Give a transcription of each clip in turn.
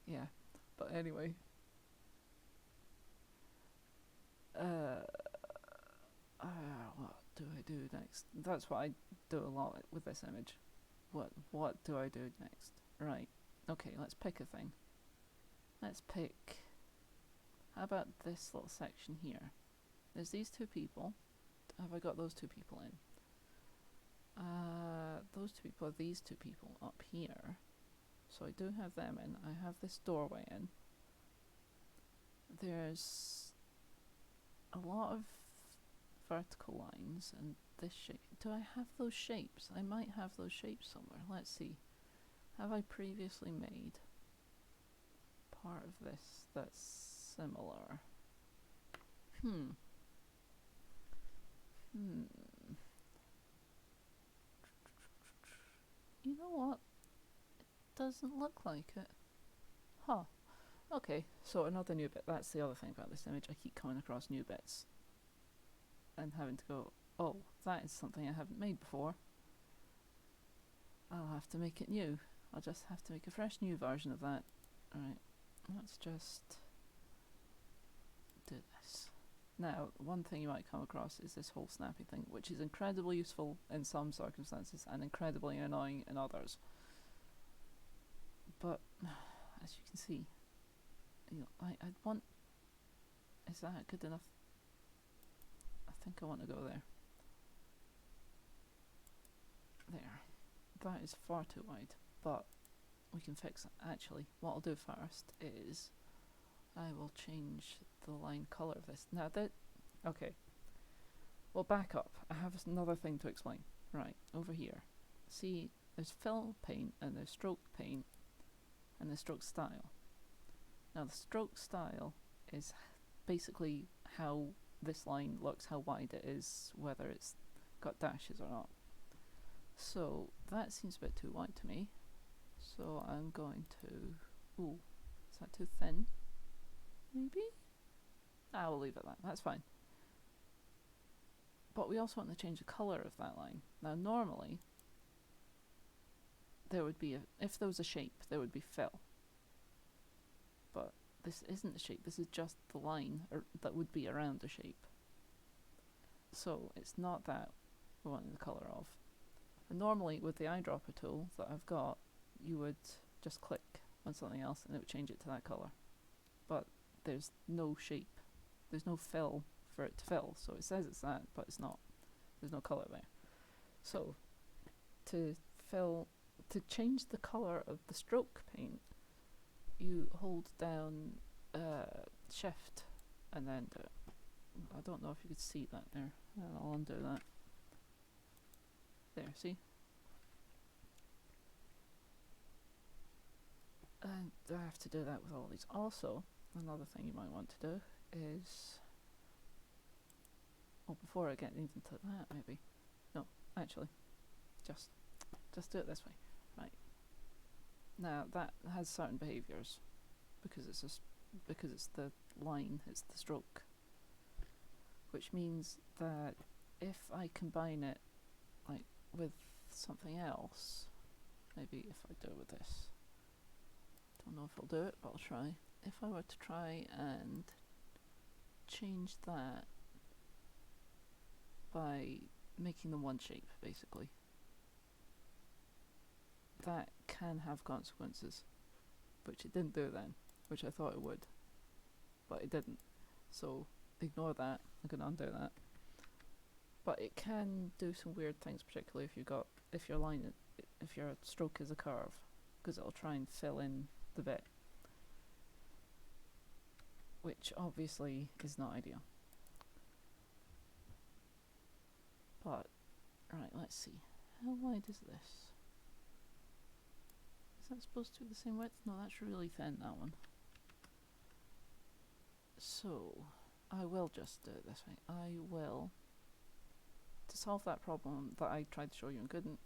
Yeah, but anyway. Uh, what do I do next? That's what I do a lot with this image. What do I do next? Right. Okay, let's pick a thing. Let's pick... How about this little section here? There's these two people. Have I got those two people in? Those two people are these two people up here. So I do have them in. I have this doorway in. There's a lot of vertical lines and this shape. Do I have those shapes? I might have those shapes somewhere. Let's see. Have I previously made part of this that's similar? You know what? Doesn't look like it. Huh. Okay, so another new bit. That's the other thing about this image. I keep coming across new bits and having to go, oh, that is something I haven't made before. I'll have to make it new. I'll just have to make a fresh new version of that. Alright, let's just do this. Now, one thing you might come across is this whole snapping thing, which is incredibly useful in some circumstances and incredibly annoying in others. But, as you can see, I'd want... Is that good enough? I think I want to go there. There. That is far too wide, but we can fix it. Actually, what I'll do first is I will change the line colour of this. Now that... Okay. Well, back up. I have another thing to explain. Right, over here. See, there's fill paint and there's stroke paint and there's stroke style. Now the stroke style is basically how this line looks, how wide it is, whether it's got dashes or not. So that seems a bit too wide to me. So I'm going to... Ooh, is that too thin? Maybe? I will leave it at that. That's fine. But we also want to change the colour of that line. Now normally, there would be if there was a shape, there would be fill. But this isn't the shape, this is just the line that would be around the shape. So it's not that we're wanting the colour of. And normally with the eyedropper tool that I've got, you would just click on something else and it would change it to that colour. But there's no shape, there's no fill for it to fill, so it says it's that, but it's not. There's no colour there. So to change the colour of the stroke paint, you hold down shift and then do it. I don't know if you could see that there. I'll undo that. There, see? And I have to do that with all these. Also, another thing you might want to do is... Well, before I get even to that, maybe. No, actually, just do it this way. Right. Now that has certain behaviours because it's the line, it's the stroke, which means that if I combine it like with something else, maybe if I do it with this, don't know if I'll do it, but I'll try. If I were to try and change that by making them one shape, basically, that can have consequences, which it didn't do then, which I thought it would, but it didn't. So ignore that. I'm going to undo that. But it can do some weird things, particularly if your stroke is a curve, because it'll try and fill in the bit, which obviously is not ideal. But right, let's see. How wide is this? Is that supposed to be the same width? No, that's really thin, that one. So I will just do it this way. I will, to solve that problem that I tried to show you and couldn't,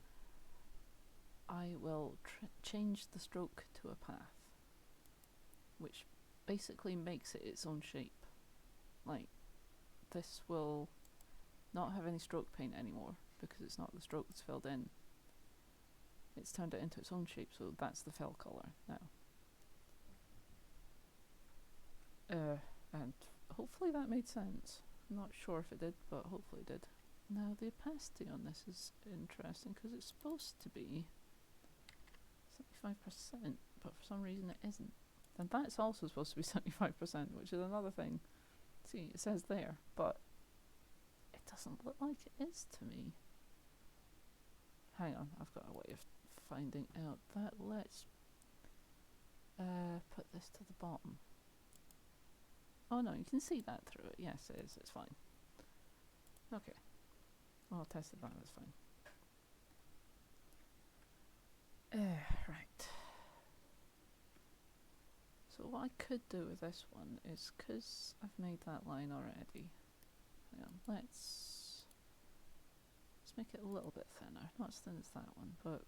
I will change the stroke to a path, which basically makes it its own shape. Like, this will not have any stroke paint anymore because it's not the stroke that's filled in. it's turned it into its own shape, so that's the fill colour now. And hopefully that made sense. I'm not sure if it did, but hopefully it did. Now the opacity on this is interesting because it's supposed to be 75%, but for some reason it isn't. And that's also supposed to be 75%, which is another thing. See, it says there, but it doesn't look like it is to me. Hang on, I've got a way of finding out that. Let's put this to the bottom. Oh no, you can see that through it. Yes, it is. It's fine. Okay. Well, I tested that. That's fine. Right. So what I could do with this one is, because I've made that line already, hang on, let's make it a little bit thinner. Not as thin as that one, but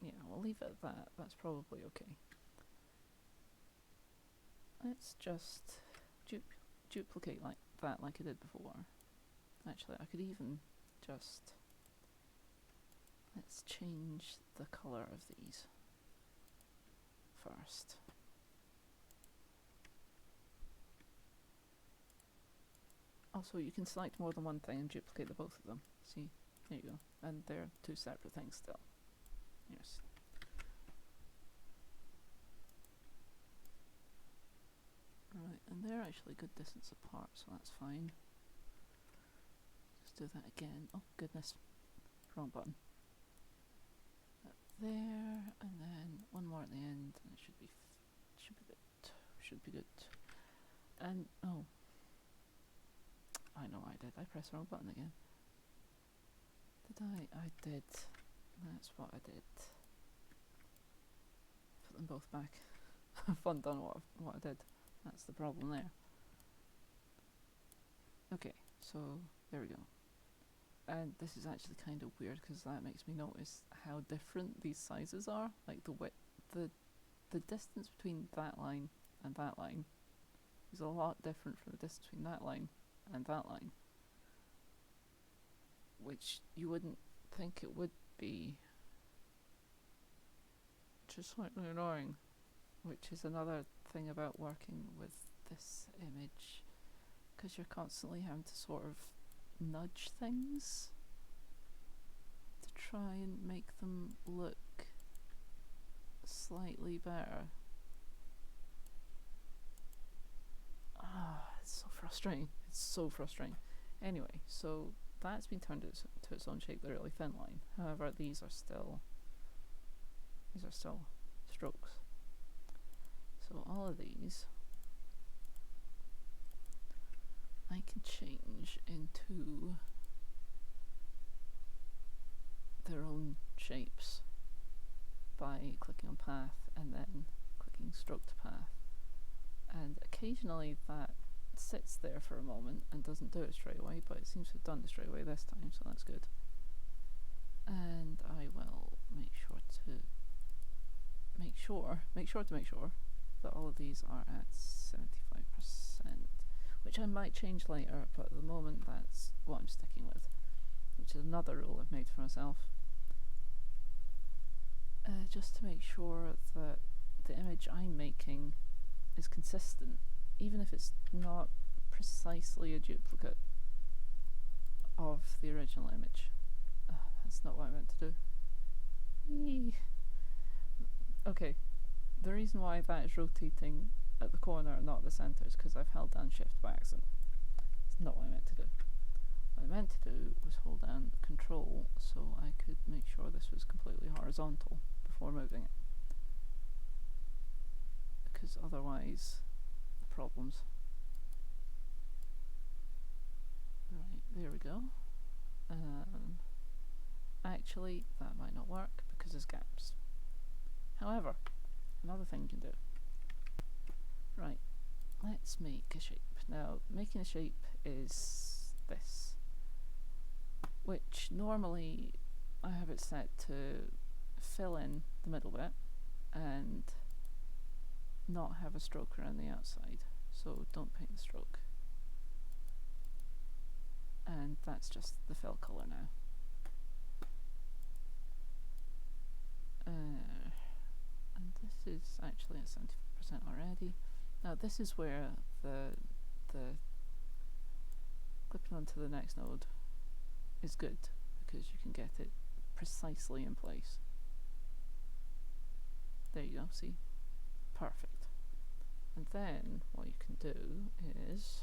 yeah, we'll leave it at that. That's probably okay. Let's just duplicate like that, like I did before. Actually, I could even just, let's change the colour of these first. Also, you can select more than one thing and duplicate the both of them. See, there you go. And they're two separate things still. Yes. Right, and they're actually a good distance apart, so that's fine. Let's do that again. Oh goodness, wrong button. That there, and then one more at the end, and it should be good. And oh, I know I did. I pressed the wrong button again. Did I? I did. That's what I did. Put them both back. I've undone what I did. That's the problem there. Okay, so there we go. And this is actually kind of weird because that makes me notice how different these sizes are. Like the width, the distance between that line and that line is a lot different from the distance between that line and that line, which you wouldn't think it would be. Just slightly annoying, which is another thing about working with this image, because you're constantly having to sort of nudge things to try and make them look slightly better. It's so frustrating. It's so frustrating. Anyway, so that's been turned to its own shape, the really thin line. However, these are still strokes. So all of these I can change into their own shapes by clicking on path and then clicking stroke to path. And occasionally that sits there for a moment and doesn't do it straight away, but it seems to have done it straight away this time, so that's good. And I will make sure that all of these are at 75%, which I might change later, but at the moment that's what I'm sticking with, which is another rule I've made for myself, just to make sure that the image I'm making is consistent, even if it's not precisely a duplicate of the original image. That's not what I meant to do. Eee. Okay, the reason why that is rotating at the corner and not the centre is because I've held down shift by accident. It's not what I meant to do. What I meant to do was hold down control so I could make sure this was completely horizontal before moving it, because otherwise problems. Right, there we go. Actually, that might not work because there's gaps. However, another thing you can do. Right, let's make a shape. Now, making a shape is this, which normally I have it set to fill in the middle bit and not have a stroke around the outside, so don't paint the stroke. And that's just the fill colour now. And this is actually at 70% already. Now this is where the clipping onto the next node is good, because you can get it precisely in place. There you go, see? Perfect. And then what you can do is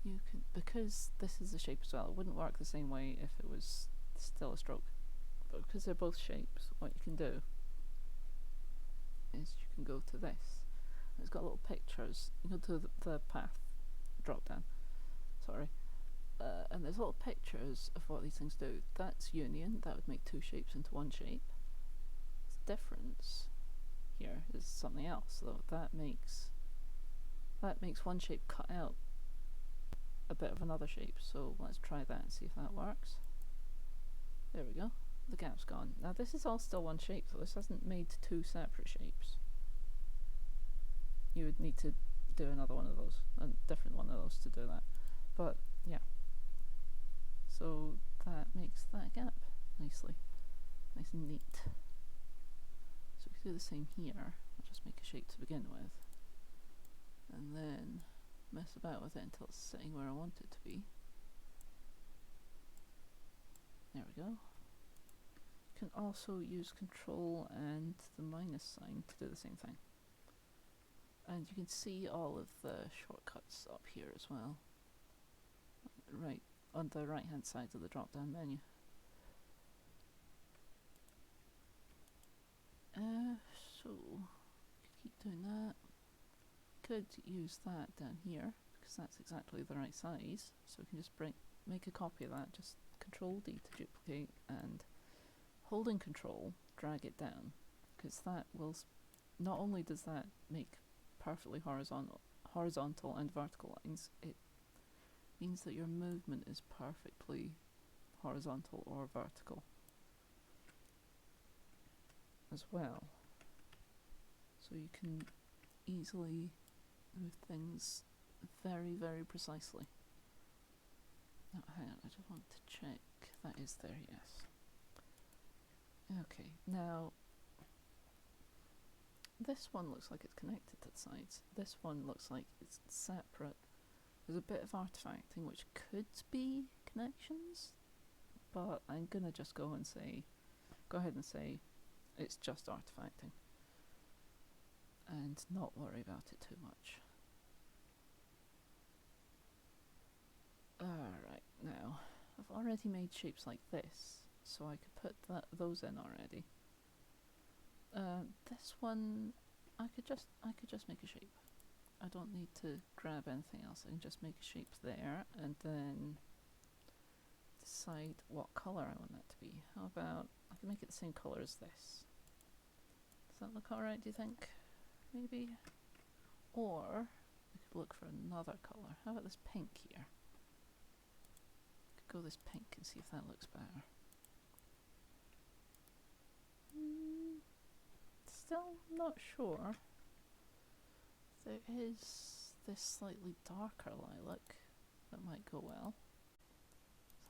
you can, because this is a shape as well, it wouldn't work the same way if it was still a stroke, but because they're both shapes, what you can do is you can go to this. It's got little pictures. You go to the path drop down, sorry, and there's little pictures of what these things do. That's union, that would make two shapes into one shape. This difference here is something else, though. That makes one shape cut out a bit of another shape. So let's try that and see if that works. There we go. The gap's gone. Now this is all still one shape, so this hasn't made two separate shapes. You would need to do another one of those, a different one of those to do that. But yeah. So that makes that gap nicely. Nice and neat. So we can do the same here. I'll just make a shape to begin with. And then mess about with it until it's sitting where I want it to be. There we go. You can also use Control and the minus sign to do the same thing. And you can see all of the shortcuts up here as well. Right on the right hand side of the drop down menu. So could keep doing that. Could use that down here because that's exactly the right size. So we can just make a copy of that. Just Control D to duplicate, and holding Control, drag it down, because that will not only does that make perfectly horizontal and vertical lines, it means that your movement is perfectly horizontal or vertical as well. So you can easily move things very, very precisely. Now, hang on, I just want to check. That is there, yes. Okay, now this one looks like it's connected to the sides. This one looks like it's separate. There's a bit of artifacting which could be connections, but I'm gonna just go ahead and say it's just artifacting and not worry about it too much. Alright, now I've already made shapes like this, so I could put those in already. This one I could just make a shape. I don't need to grab anything else. I can just make a shape there and then decide what colour I want that to be. How about I can make it the same colour as this. Does that look alright, do you think? Maybe? Or we could look for another colour. How about this pink here? Go this pink and see if that looks better. Still not sure. There is this slightly darker lilac that might go well.